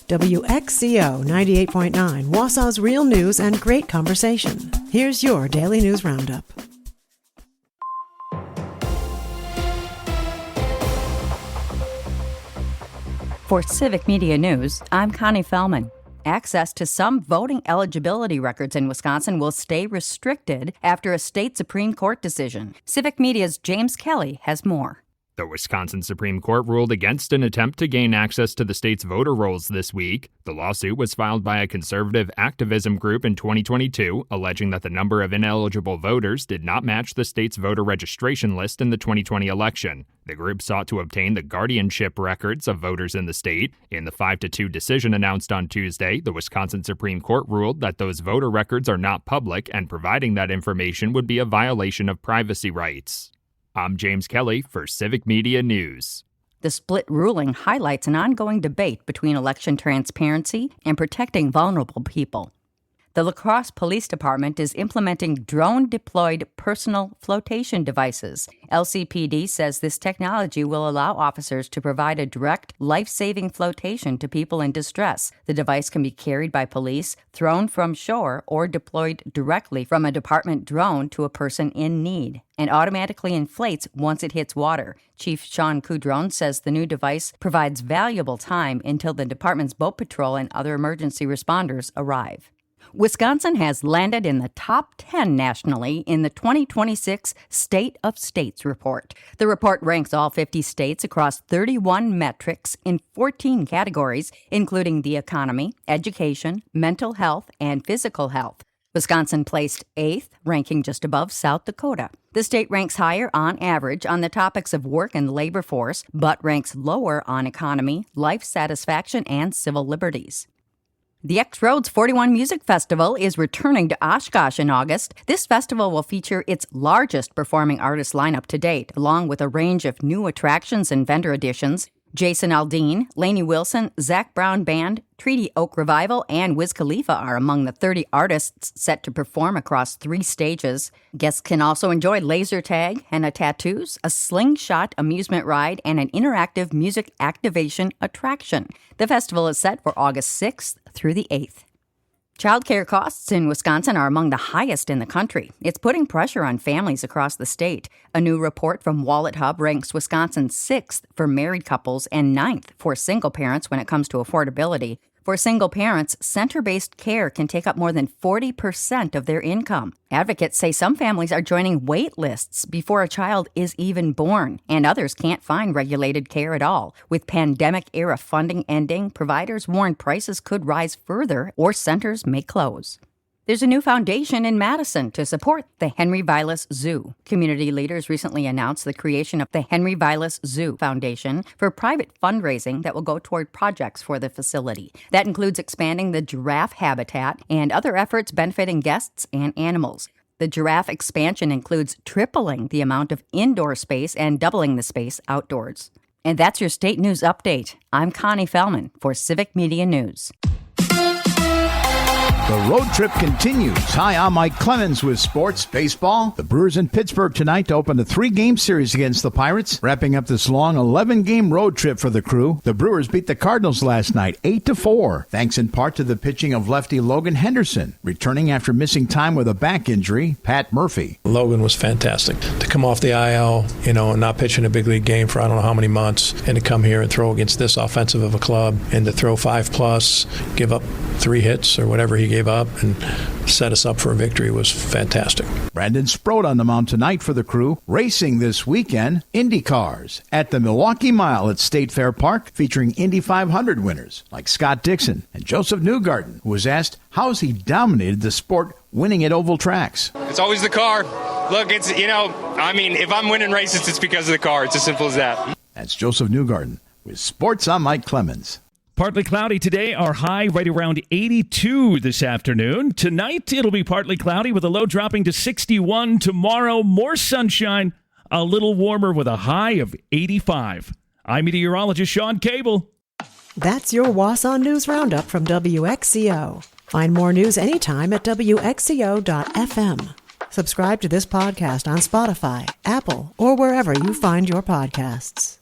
WXCO 98.9, Wausau's real news and great conversation. Here's your Daily News Roundup. For Civic Media News, I'm Connie Fellman. Access to some voting eligibility records in Wisconsin will stay restricted after a state Supreme Court decision. Civic Media's James Kelly has more. The Wisconsin Supreme Court ruled against an attempt to gain access to the state's voter rolls this week. The lawsuit was filed by a conservative activism group in 2022, alleging that the number of ineligible voters did not match the state's voter registration list in the 2020 election. The group sought to obtain the guardianship records of voters in the state. In the 5-2 decision announced on Tuesday, the Wisconsin Supreme Court ruled that those voter records are not public, and providing that information would be a violation of privacy rights. I'm James Kelly for Civic Media News. The split ruling highlights an ongoing debate between election transparency and protecting vulnerable people. The La Crosse Police Department is implementing drone-deployed personal flotation devices. LCPD says this technology will allow officers to provide a direct, life-saving flotation to people in distress. The device can be carried by police, thrown from shore, or deployed directly from a department drone to a person in need, and automatically inflates once it hits water. Chief Sean Coudron says the new device provides valuable time until the department's boat patrol and other emergency responders arrive. Wisconsin has landed in the top 10 nationally in the 2026 State of States report. The report ranks all 50 states across 31 metrics in 14 categories, including the economy, education, mental health, and physical health. Wisconsin placed 8th, ranking just above South Dakota. The state ranks higher on average on the topics of work and labor force, but ranks lower on economy, life satisfaction, and civil liberties. The X-Roads 41 Music Festival is returning to Oshkosh in August. This festival will feature its largest performing artist lineup to date, along with a range of new attractions and vendor additions. Jason Aldean, Lainey Wilson, Zach Brown Band, Treaty Oak Revival, and Wiz Khalifa are among the 30 artists set to perform across 3 stages. Guests can also enjoy laser tag, henna tattoos, a slingshot amusement ride, and an interactive music activation attraction. The festival is set for August 6th through the 8th. Childcare costs in Wisconsin are among the highest in the country. It's putting pressure on families across the state. A new report from Wallet Hub ranks Wisconsin 6th for married couples and 9th for single parents when it comes to affordability. For single parents, center-based care can take up more than 40% of their income. Advocates say some families are joining wait lists before a child is even born, and others can't find regulated care at all. With pandemic-era funding ending, providers warn prices could rise further or centers may close. There's a new foundation in Madison to support the Henry Vilas Zoo. Community leaders recently announced the creation of the Henry Vilas Zoo Foundation for private fundraising that will go toward projects for the facility. That includes expanding the giraffe habitat and other efforts benefiting guests and animals. The giraffe expansion includes tripling the amount of indoor space and doubling the space outdoors. And that's your state news update. I'm Connie Fellman for Civic Media News. The road trip continues. Hi, I'm Mike Clemens with Sports Baseball. The Brewers in Pittsburgh tonight to open a 3-game series against the Pirates, wrapping up this long 11-game road trip for the crew. The Brewers beat the Cardinals last night 8-4, thanks in part to the pitching of lefty Logan Henderson, returning after missing time with a back injury, Pat Murphy. Logan was fantastic. To come off the IL, and not pitch in a big league game for I don't know how many months, and to come here and throw against this offensive of a club, and to throw 5+, give up 3 hits or whatever he gave up and set us up for a victory was fantastic. Brandon Sproat on the mound tonight for the crew. Racing this weekend, Indy cars at the Milwaukee Mile at State Fair Park, featuring Indy 500 winners like Scott Dixon and Joseph Newgarden, who was asked how he dominated the sport winning at oval tracks. It's always the car. Look, if I'm winning races, it's because of the car. It's as simple as that. That's Joseph Newgarden with Sports. I'm Mike Clemens. Partly cloudy today, our high right around 82 this afternoon. Tonight, it'll be partly cloudy with a low dropping to 61. Tomorrow, more sunshine, a little warmer with a high of 85. I'm meteorologist Sean Cable. That's your Wausau News Roundup from WXCO. Find more news anytime at WXCO.FM. Subscribe to this podcast on Spotify, Apple, or wherever you find your podcasts.